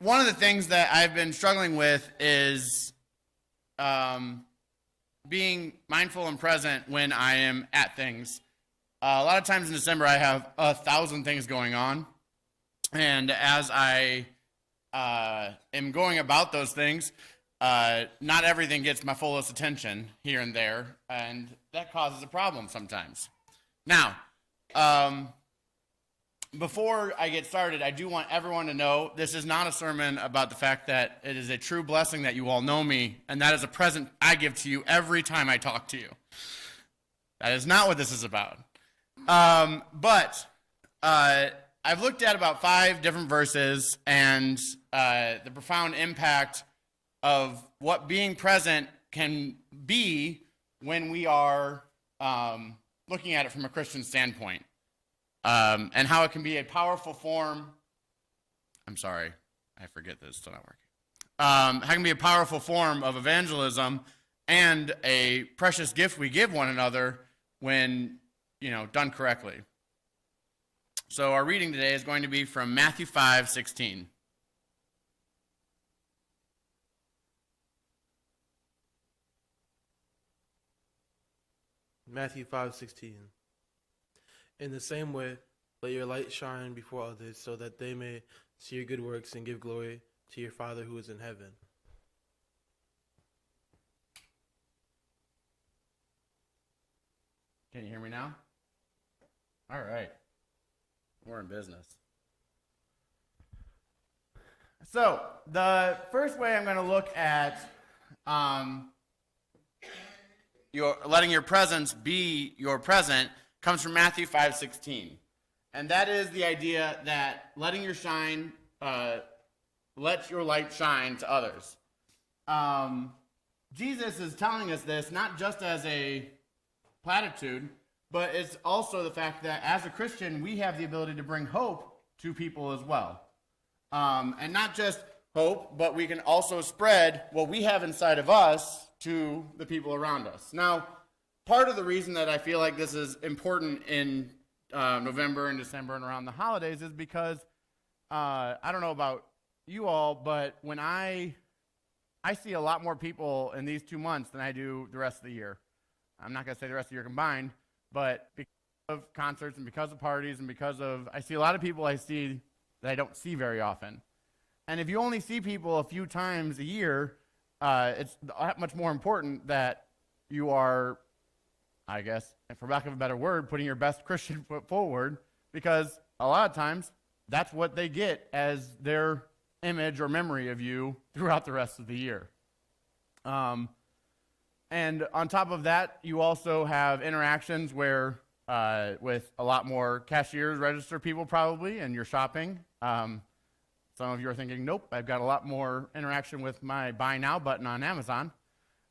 one of the things that I've been struggling with is being mindful and present when I am at things. A lot of times in December, I have 1,000 things going on. And as I am going about those things, not everything gets my fullest attention here and there. And that causes a problem sometimes. Now, before I get started, I do want everyone to know this is not a sermon about the fact that it is a true blessing that you all know me, and that is a present I give to you every time I talk to you. That is not what this is about. But I've looked at about 5 different verses and the profound impact of what being present can be when we are looking at it from a Christian standpoint. And how it can be a powerful form. I'm sorry, I forget this, it's still not working. How it can be a powerful form of evangelism and a precious gift we give one another when, done correctly. So our reading today is going to be from Matthew 5:16. Matthew 5:16. In the same way, let your light shine before others, so that they may see your good works and give glory to your Father who is in heaven. Can you hear me now? All right. We're in business. So, the first way I'm going to look at letting your presence be your present comes from Matthew 5:16. And that is the idea that let your light shine to others. Jesus is telling us this not just as a platitude, but it's also the fact that as a Christian, we have the ability to bring hope to people as well. And not just hope, but we can also spread what we have inside of us to the people around us. Now, part of the reason that I feel like this is important in November and December and around the holidays is because I don't know about you all, but when I see a lot more people in these 2 months than I do the rest of the year. I'm not going to say the rest of the year combined, but because of concerts and because of parties and I see a lot of people I see that I don't see very often. And if you only see people a few times a year, it's that much more important that you are, I guess, and for lack of a better word, putting your best Christian foot forward, because a lot of times that's what they get as their image or memory of you throughout the rest of the year. And on top of that, you also have interactions where with a lot more cashiers, register people probably, and you're shopping. Some of you are thinking, nope, I've got a lot more interaction with my Buy Now button on Amazon.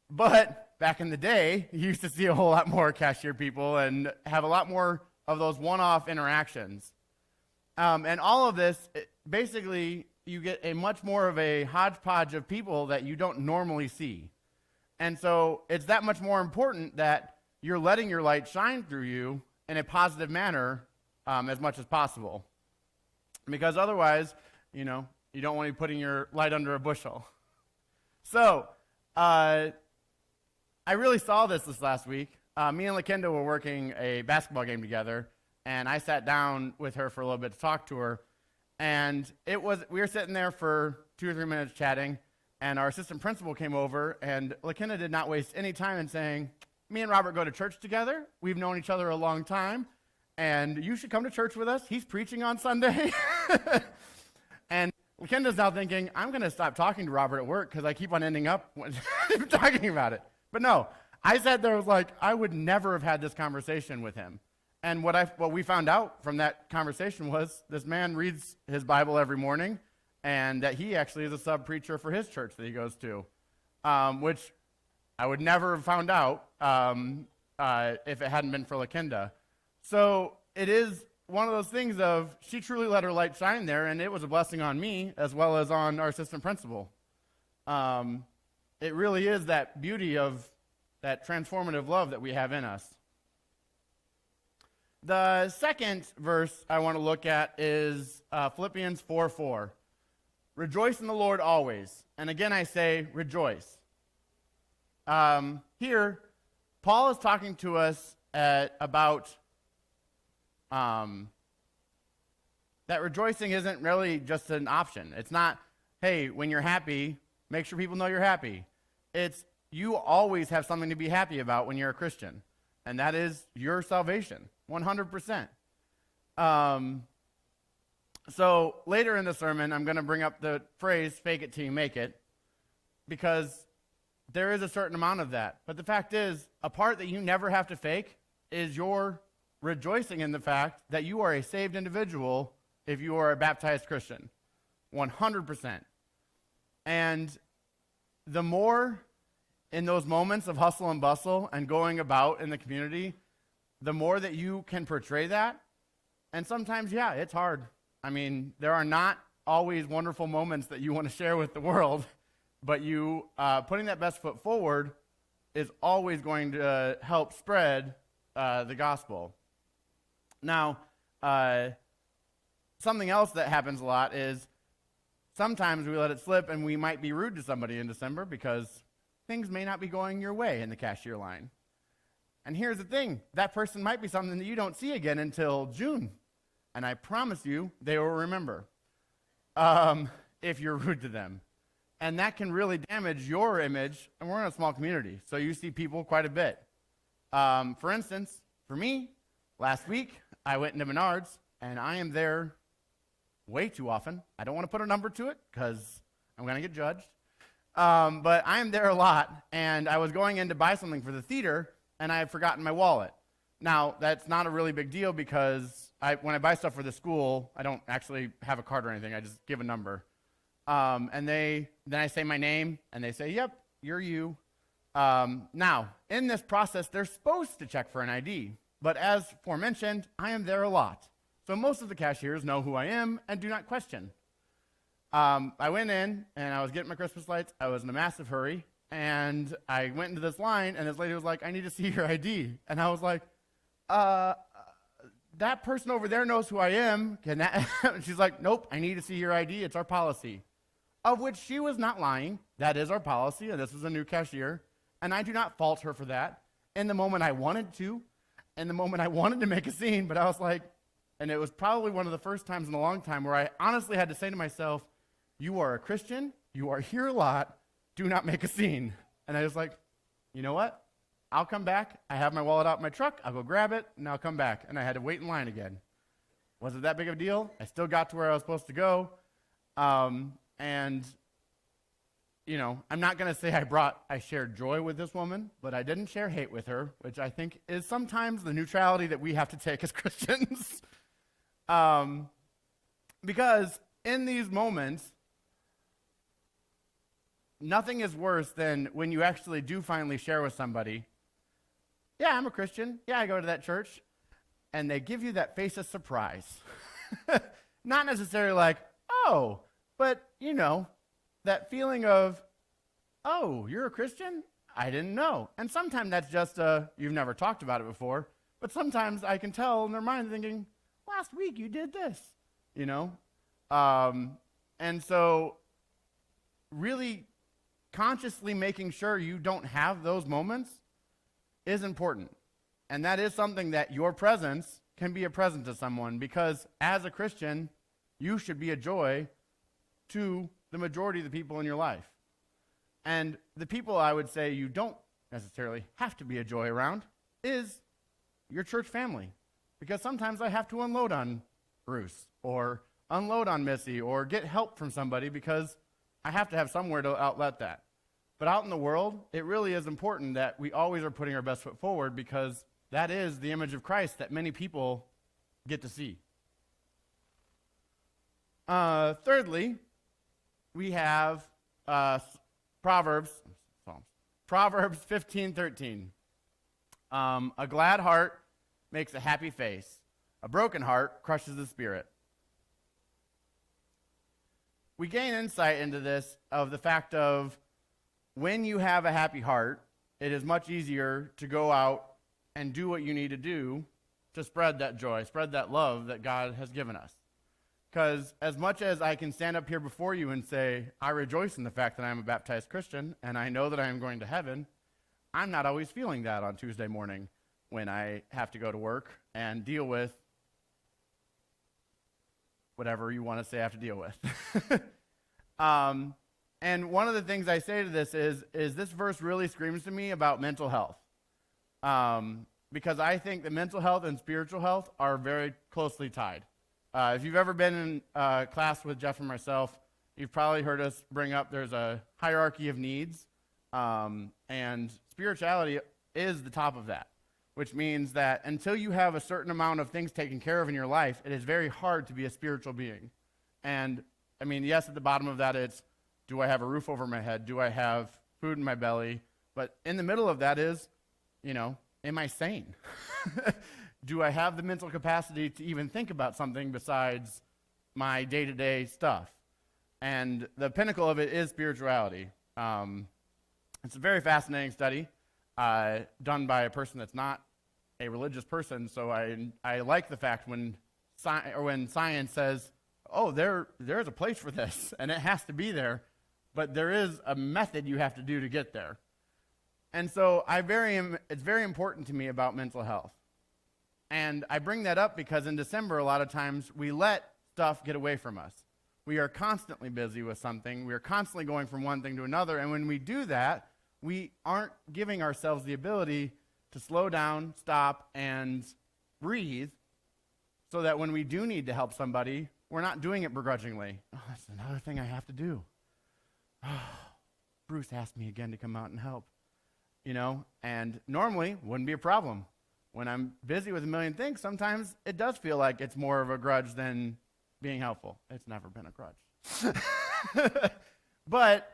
But back in the day, you used to see a whole lot more cashier people and have a lot more of those one-off interactions. And all of this, basically, you get a much more of a hodgepodge of people that you don't normally see. And so it's that much more important that you're letting your light shine through you in a positive manner as much as possible. Because otherwise, you don't want to be putting your light under a bushel. So, I really saw this last week. Me and LaKenda were working a basketball game together, and I sat down with her for a little bit to talk to her. And we were sitting there for 2 or 3 minutes chatting, and our assistant principal came over, and LaKenda did not waste any time in saying, me and Robert go to church together. We've known each other a long time, and you should come to church with us. He's preaching on Sunday. And LaKenda's now thinking, I'm going to stop talking to Robert at work because I keep on ending up talking about it. But no, I sat there, was like, I would never have had this conversation with him. And what we found out from that conversation was this man reads his Bible every morning, and that he actually is a sub-preacher for his church that he goes to, which I would never have found out if it hadn't been for LaKenda. So it is one of those things of she truly let her light shine there, and it was a blessing on me as well as on our assistant principal. It really is that beauty of that transformative love that we have in us. The second verse I want to look at is Philippians 4:4. Rejoice in the Lord always. And again, I say rejoice. Here, Paul is talking to us about that rejoicing isn't really just an option. It's not, hey, when you're happy, make sure people know you're happy. It's you always have something to be happy about when you're a Christian, and that is your salvation, 100%. So later in the sermon, I'm going to bring up the phrase, fake it till you make it, because there is a certain amount of that. But the fact is, a part that you never have to fake is your rejoicing in the fact that you are a saved individual if you are a baptized Christian, 100%. And the more in those moments of hustle and bustle and going about in the community, the more that you can portray that. And sometimes, yeah, it's hard. I mean, there are not always wonderful moments that you want to share with the world, but you putting that best foot forward is always going to help spread the gospel. Now, something else that happens a lot is sometimes we let it slip and we might be rude to somebody in December because things may not be going your way in the cashier line. And here's the thing, that person might be something that you don't see again until June. And I promise you, they will remember if you're rude to them. And that can really damage your image. And we're in a small community, so you see people quite a bit. For instance, for me, last week, I went into Menards, and I am there way too often. I don't want to put a number to it because I'm going to get judged. But I am there a lot, and I was going in to buy something for the theater, and I had forgotten my wallet. Now, that's not a really big deal because when I buy stuff for the school, I don't actually have a card or anything. I just give a number. And then I say my name, and they say, yep, you're you. Now, in this process, they're supposed to check for an ID. But as aforementioned, I am there a lot. So most of the cashiers know who I am and do not question. I went in, and I was getting my Christmas lights. I was in a massive hurry, and I went into this line, and this lady was like, I need to see your ID. And I was like, that person over there knows who I am. She's like, nope, I need to see your ID. It's our policy. Of which she was not lying. That is our policy, and this is a new cashier. And I do not fault her for that. In the moment I wanted to, in the moment I wanted to make a scene, but I was like, and it was probably one of the first times in a long time where I honestly had to say to myself, you are a Christian, you are here a lot, do not make a scene. And I was like, you know what? I'll come back. I have my wallet out in my truck. I'll go grab it, and I'll come back. And I had to wait in line again. Was it that big of a deal? I still got to where I was supposed to go. And, you know, I'm not going to say I shared joy with this woman, but I didn't share hate with her, which I think is sometimes the neutrality that we have to take as Christians. Because in these moments, nothing is worse than when you actually do finally share with somebody, yeah, I'm a Christian. Yeah, I go to that church. And they give you that face of surprise. Not necessarily like, oh, but, you know, that feeling of, oh, you're a Christian? I didn't know. And sometimes that's just you've never talked about it before. But sometimes I can tell in their mind thinking, last week you did this, you know? And so really consciously making sure you don't have those moments is important. And that is something that your presence can be a present to someone, because as a Christian, you should be a joy to the majority of the people in your life. And the people I would say you don't necessarily have to be a joy around is your church family. Because sometimes I have to unload on Bruce or unload on Missy or get help from somebody because I have to have somewhere to outlet that. But out in the world, it really is important that we always are putting our best foot forward, because that is the image of Christ that many people get to see. Thirdly, we have Proverbs 15:13. A glad heart makes a happy face. A broken heart crushes the spirit. We gain insight into this of the fact of when you have a happy heart, it is much easier to go out and do what you need to do to spread that joy, spread that love that God has given us. Because as much as I can stand up here before you and say, I rejoice in the fact that I'm a baptized Christian and I know that I am going to heaven, I'm not always feeling that on Tuesday morning when I have to go to work and deal with whatever you want to say I have to deal with. And one of the things I say to this is this verse really screams to me about mental health. Because I think that mental health and spiritual health are very closely tied. If you've ever been in class with Jeff and myself, you've probably heard us bring up there's a hierarchy of needs, and spirituality is the top of that, which means that until you have a certain amount of things taken care of in your life, it is very hard to be a spiritual being. And, I mean, yes, at the bottom of that, it's, do I have a roof over my head? Do I have food in my belly? But in the middle of that is, am I sane? Do I have the mental capacity to even think about something besides my day-to-day stuff? And the pinnacle of it is spirituality. It's a very fascinating study done by a person that's not a religious person, so I like the fact when science says, oh, there's a place for this, and it has to be there, but there is a method you have to do to get there. And so it's very important to me about mental health. And I bring that up because in December, a lot of times, we let stuff get away from us. We are constantly busy with something. We are constantly going from one thing to another. And when we do that, we aren't giving ourselves the ability to slow down, stop, and breathe so that when we do need to help somebody, we're not doing it begrudgingly. Oh, that's another thing I have to do. Oh, Bruce asked me again to come out and help. And normally wouldn't be a problem. When I'm busy with a million things, sometimes it does feel like it's more of a grudge than being helpful. It's never been a grudge. But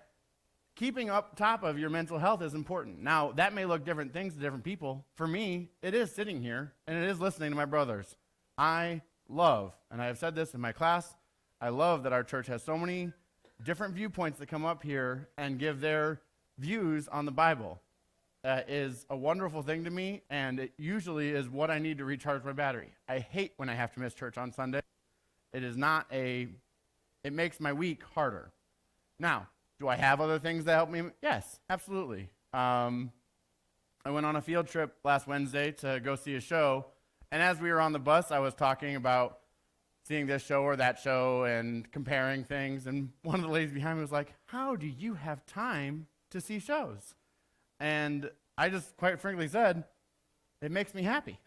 keeping up top of your mental health is important. Now, that may look different things to different people. For me, it is sitting here, and it is listening to my brothers. I love, and I have said this in my class, I love that our church has so many different viewpoints that come up here and give their views on the Bible. Is a wonderful thing to me, and it usually is what I need to recharge my battery. I hate when I have to miss church on Sunday. It makes my week harder. Now, do I have other things that help me? Yes, absolutely. I went on a field trip last Wednesday to go see a show, and as we were on the bus, I was talking about seeing this show or that show and comparing things, and one of the ladies behind me was like, how do you have time to see shows? And I just quite frankly said, it makes me happy.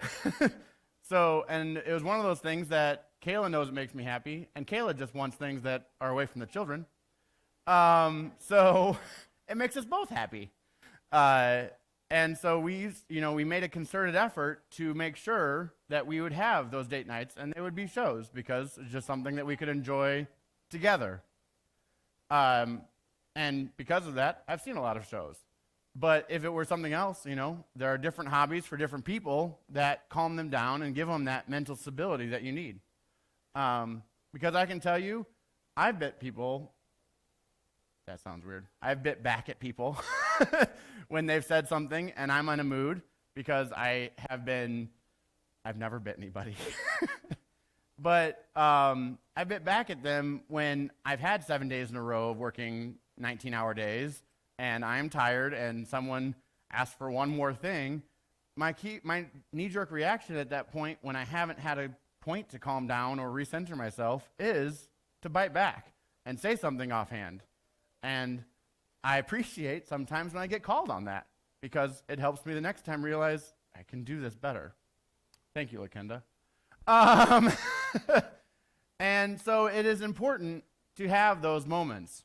And it was one of those things that Kayla knows it makes me happy, and Kayla just wants things that are away from the children. So it makes us both happy. And so we made a concerted effort to make sure that we would have those date nights, and they would be shows, because it's just something that we could enjoy together. And because of that, I've seen a lot of shows. But if it were something else, there are different hobbies for different people that calm them down and give them that mental stability that you need. Because I can tell you, I've bit people, that sounds weird, I've bit back at people when they've said something and I'm in a mood, because I've never bit anybody. But I bit back at them when I've had 7 days in a row of working 19-hour days, and I'm tired, and someone asks for one more thing. My knee-jerk reaction at that point, when I haven't had a point to calm down or recenter myself, is to bite back and say something offhand. And I appreciate sometimes when I get called on that, because it helps me the next time realize I can do this better. Thank you, Lakenda. And so it is important to have those moments.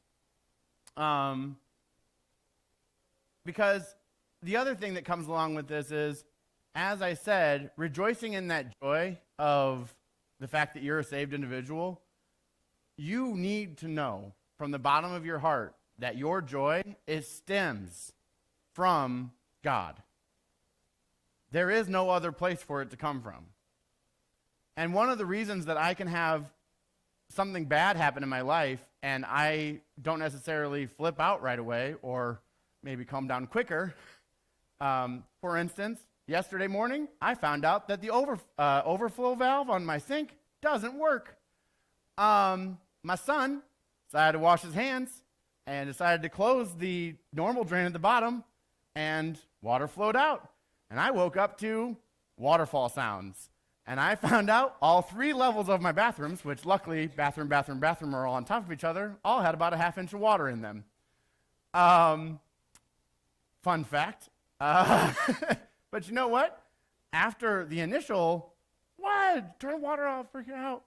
Because the other thing that comes along with this is, as I said, rejoicing in that joy of the fact that you're a saved individual, you need to know from the bottom of your heart that your joy stems from God. There is no other place for it to come from. And one of the reasons that I can have something bad happen in my life and I don't necessarily flip out right away or maybe calm down quicker. For instance, yesterday morning, I found out that the overflow valve on my sink doesn't work. My son decided to wash his hands and decided to close the normal drain at the bottom, and water flowed out. And I woke up to waterfall sounds. And I found out all 3 levels of my bathrooms, which luckily bathroom are all on top of each other, all had about a half inch of water in them. Fun fact. But you know what? After the initial, what? Turn the water off, freaking out.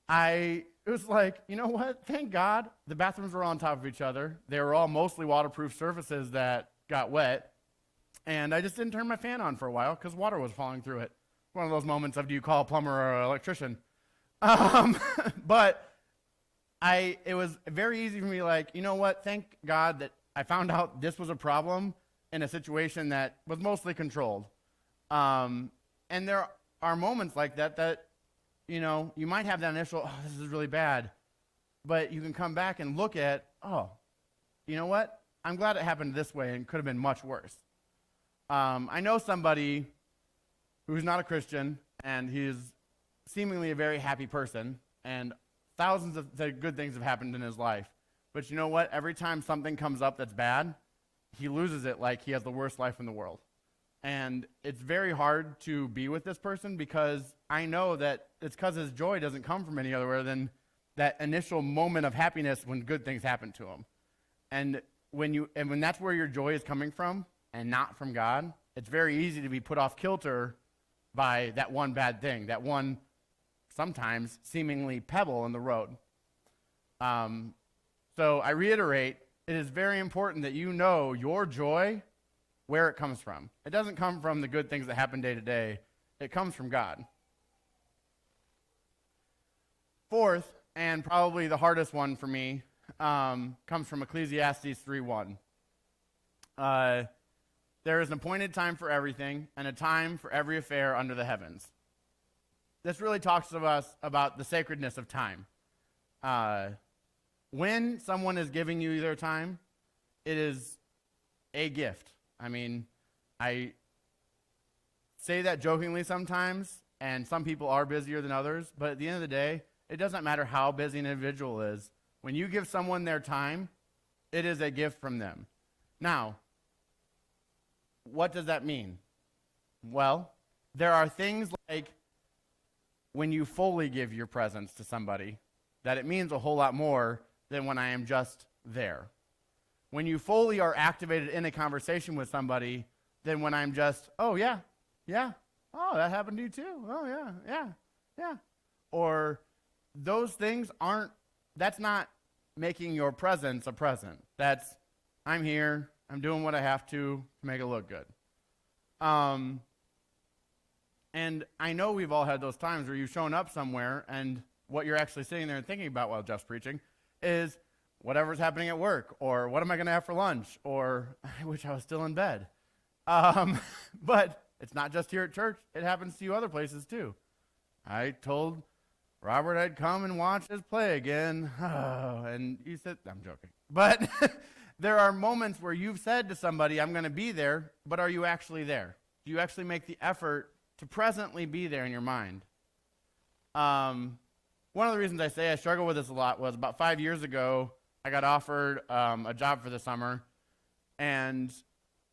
It was like, you know what? Thank God the bathrooms were on top of each other. They were all mostly waterproof surfaces that got wet. And I just didn't turn my fan on for a while because water was falling through it. One of those moments of, do you call a plumber or an electrician? But it was very easy for me, like, you know what? Thank God that I found out this was a problem in a situation that was mostly controlled. And there are moments like that, you know, you might have that initial, oh, this is really bad. But you can come back and look at, oh, you know what? I'm glad it happened this way and could have been much worse. I know somebody who's not a Christian, and he's seemingly a very happy person, and thousands of the good things have happened in his life. But you know what? Every time something comes up that's bad, he loses it like he has the worst life in the world. And it's very hard to be with this person because I know that it's because his joy doesn't come from any other way than that initial moment of happiness when good things happen to him. And when that's where your joy is coming from and not from God, it's very easy to be put off kilter by that one bad thing, that one sometimes seemingly pebble in the road. So I reiterate, it is very important that you know your joy, where it comes from. It doesn't come from the good things that happen day to day. It comes from God. Fourth, and probably the hardest one for me, comes from Ecclesiastes 3:1. There is an appointed time for everything, and a time for every affair under the heavens. This really talks to us about the sacredness of time. When someone is giving you their time, it is a gift. I mean, I say that jokingly sometimes, and some people are busier than others, but at the end of the day, it doesn't matter how busy an individual is. When you give someone their time, it is a gift from them. Now, what does that mean? Well, there are things like when you fully give your presence to somebody, that it means a whole lot more than when I am just there. When you fully are activated in a conversation with somebody, than when I'm just, oh, yeah, oh, that happened to you too, oh, yeah. Or those things that's not making your presence a present. That's, I'm here, I'm doing what I have to make it look good. And I know we've all had those times where you've shown up somewhere and what you're actually sitting there and thinking about while Jeff's preaching is whatever's happening at work, or what am I going to have for lunch, or I wish I was still in bed. But it's not just here at church. It happens to you other places too. I told Robert I'd come and watch his play again. And you said, I'm joking. But there are moments where you've said to somebody, I'm going to be there, but are you actually there? Do you actually make the effort to presently be there in your mind? One of the reasons I say I struggle with this a lot was about 5 years ago, I got offered a job for the summer, and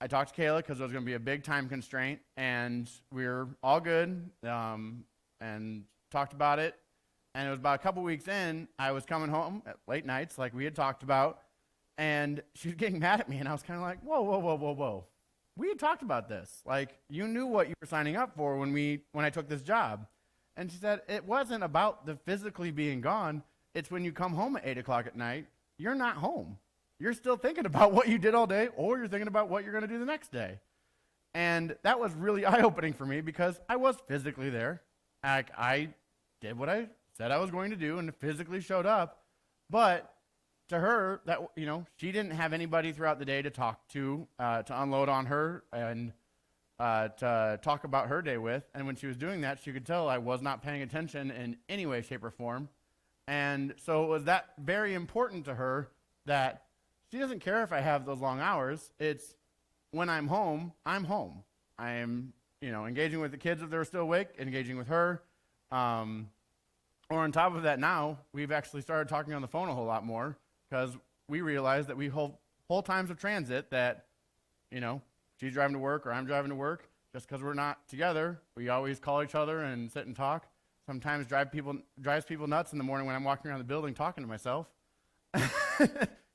I talked to Kayla because it was going to be a big time constraint, and we were all good and talked about it. And it was about a couple weeks in, I was coming home at late nights like we had talked about, and she was getting mad at me, and I was kind of like, whoa. We had talked about this. Like, you knew what you were signing up for when I took this job. And she said, it wasn't about the physically being gone. It's when you come home at 8 o'clock at night, you're not home. You're still thinking about what you did all day, or you're thinking about what you're going to do the next day. And that was really eye-opening for me because I was physically there. I did what I said I was going to do and physically showed up. But to her, that, you know, she didn't have anybody throughout the day to talk to unload on her and to talk about her day with. And when she was doing that, she could tell I was not paying attention in any way, shape, or form. And so it was that very important to her that she doesn't care if I have those long hours. It's when I'm home, I'm home. I am, engaging with the kids if they're still awake, engaging with her, Or on top of that now, we've actually started talking on the phone a whole lot more because we realize that we whole times of transit that, she's driving to work or I'm driving to work, just because we're not together, we always call each other and sit and talk. Sometimes drives people nuts in the morning when I'm walking around the building talking to myself.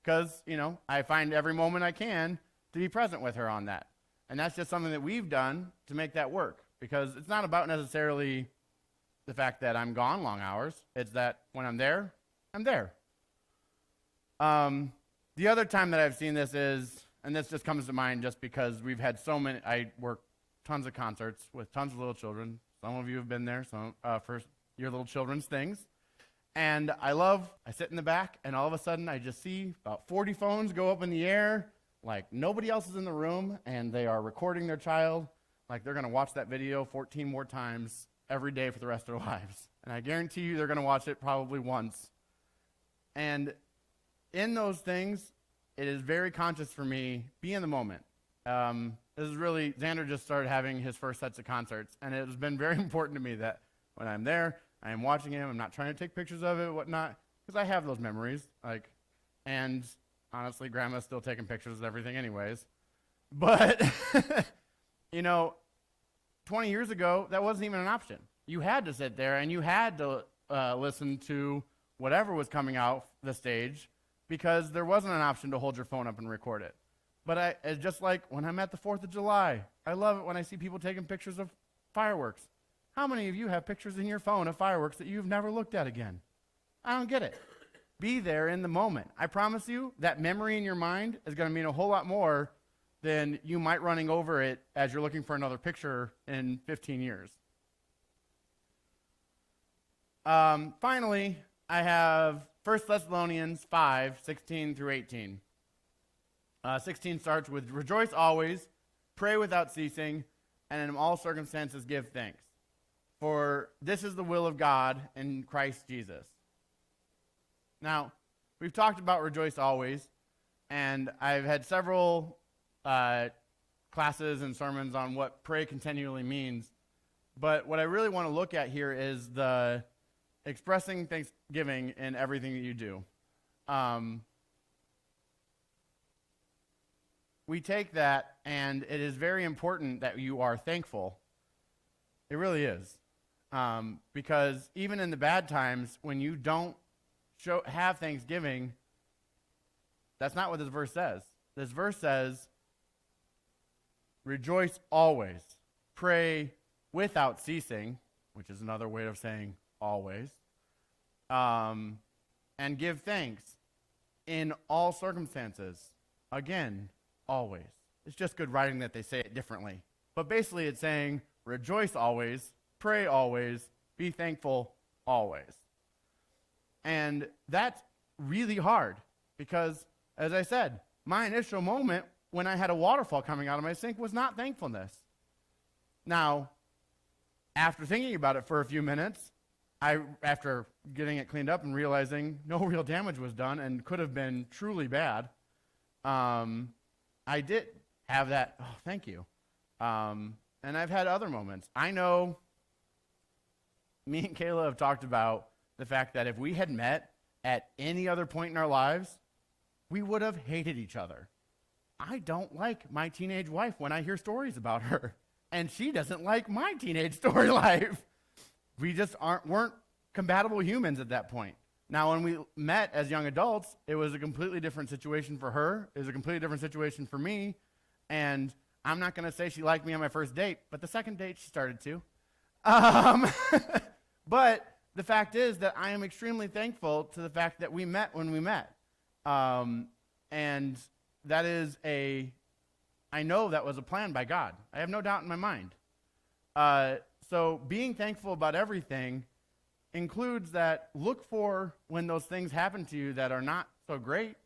Because, I find every moment I can to be present with her on that. And that's just something that we've done to make that work. Because it's not about necessarily the fact that I'm gone long hours. It's that when I'm there, I'm there. The other time that I've seen this is, and this just comes to mind just because we've had so many, I work tons of concerts with tons of little children. Some of you have been there for your little children's things. And I sit in the back, and all of a sudden I just see about 40 phones go up in the air, like nobody else is in the room, and they are recording their child, like they're going to watch that video 14 more times every day for the rest of their lives. And I guarantee you they're going to watch it probably once. And in those things, it is very conscious for me, be in the moment. This is really, Xander just started having his first sets of concerts, and it has been very important to me that when I'm there, I am watching him, I'm not trying to take pictures of it, whatnot, because I have those memories, and honestly, Grandma's still taking pictures of everything anyways. But, 20 years ago, that wasn't even an option. You had to sit there, and you had to listen to whatever was coming out the stage, because there wasn't an option to hold your phone up and record it. But it's just like when I'm at the 4th of July, I love it when I see people taking pictures of fireworks. How many of you have pictures in your phone of fireworks that you've never looked at again? I don't get it. Be there in the moment. I promise you that memory in your mind is going to mean a whole lot more than you might running over it as you're looking for another picture in 15 years. Finally, I have 1 Thessalonians 5, 16 through 18. 16 starts with, rejoice always, pray without ceasing, and in all circumstances give thanks. For this is the will of God in Christ Jesus. Now, we've talked about rejoice always, and I've had several classes and sermons on what pray continually means. But what I really want to look at here is the expressing thanksgiving in everything that you do. We take that, and it is very important that you are thankful. It really is. Because even in the bad times, when you don't have thanksgiving, that's not what this verse says. This verse says, rejoice always, pray without ceasing, which is another way of saying always, and give thanks in all circumstances. Again, always. It's just good writing that they say it differently. But basically it's saying, rejoice always, pray always, be thankful always. And that's really hard because, as I said, my initial moment when I had a waterfall coming out of my sink was not thankfulness. Now, after thinking about it for a few minutes, after getting it cleaned up and realizing no real damage was done and could have been truly bad, I did have that, oh, thank you. And I've had other moments. I know me and Kayla have talked about the fact that if we had met at any other point in our lives, we would have hated each other. I don't like my teenage wife when I hear stories about her, and she doesn't like my teenage story life. We just weren't compatible humans at that point. Now, when we met as young adults, it was a completely different situation for her. It was a completely different situation for me, and I'm not going to say she liked me on my first date, but the second date she started to. But the fact is that I am extremely thankful to the fact that we met when we met. And that is I know that was a plan by God. I have no doubt in my mind. So being thankful about everything includes that look for when those things happen to you that are not so great,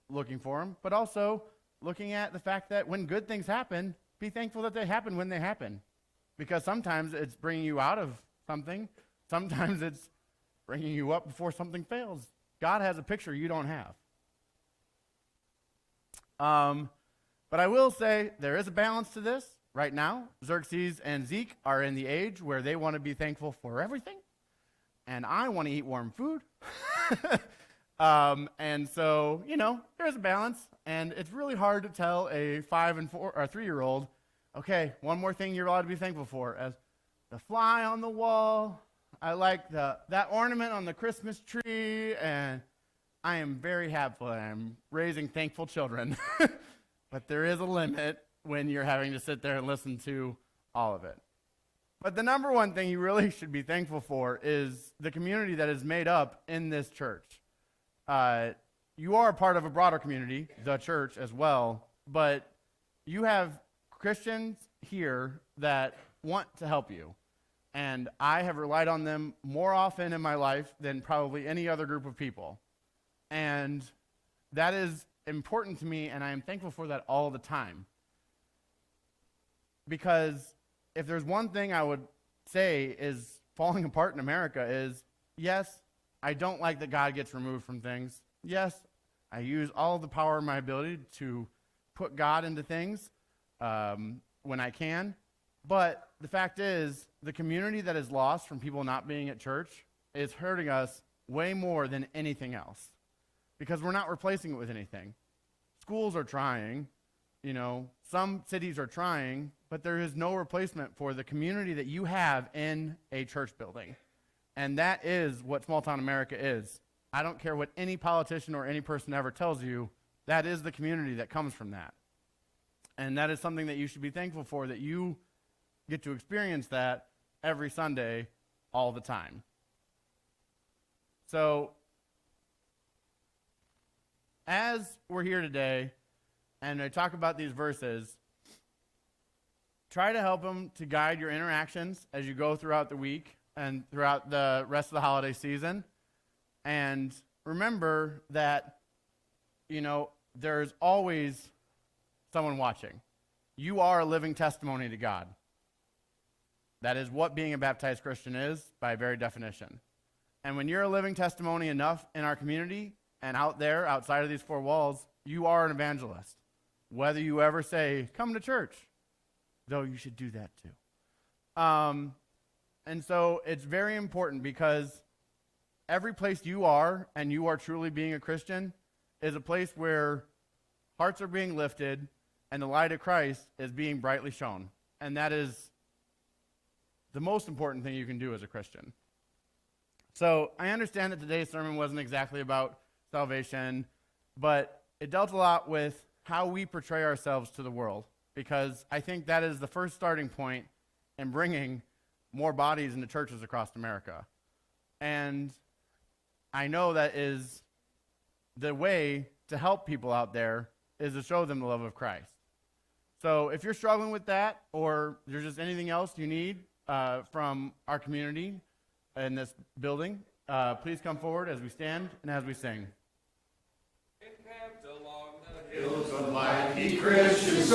looking for them, but also looking at the fact that when good things happen, be thankful that they happen when they happen. Because sometimes it's bringing you out of something. Sometimes it's bringing you up before something fails. God has a picture you don't have. But I will say there is a balance to this. Right now, Xerxes and Zeke are in the age where they want to be thankful for everything. and I want to eat warm food. And so, there's a balance, and it's really hard to tell a 5 and 4 or 3-year-old, okay, one more thing you're allowed to be thankful for, as the fly on the wall, I like that ornament on the Christmas tree, and I am very happy I'm raising thankful children. But there is a limit when you're having to sit there and listen to all of it. But the number one thing you really should be thankful for is the community that is made up in this church. You are a part of a broader community, the church as well, but you have Christians here that want to help you. And I have relied on them more often in my life than probably any other group of people. And that is important to me, and I am thankful for that all the time. Because if there's one thing I would say is falling apart in America is, yes, I don't like that God gets removed from things. Yes, I use all the power of my ability to put God into things when I can. But the fact is, the community that is lost from people not being at church is hurting us way more than anything else. Because we're not replacing it with anything. Schools are trying, some cities are trying, but there is no replacement for the community that you have in a church building. And that is what small town America is. I don't care what any politician or any person ever tells you, that is the community that comes from that. And that is something that you should be thankful for, that you get to experience that every Sunday, all the time. So, as we're here today, and I talk about these verses, try to help them to guide your interactions as you go throughout the week and throughout the rest of the holiday season. And remember that, there's always someone watching. You are a living testimony to God. That is what being a baptized Christian is by very definition. And when you're a living testimony enough in our community and out there, outside of these 4 walls, you are an evangelist. Whether you ever say, come to church, though you should do that too. And so it's very important, because every place you are, and you are truly being a Christian, is a place where hearts are being lifted and the light of Christ is being brightly shown. And that is the most important thing you can do as a Christian. So I understand that today's sermon wasn't exactly about salvation, but it dealt a lot with how we portray ourselves to the world, because I think that is the first starting point in bringing more bodies into churches across America. And I know that is the way to help people out there, is to show them the love of Christ. So if you're struggling with that, or there's just anything else you need from our community in this building, please come forward as we stand and as we sing. Encamped along the hills of mighty Christians.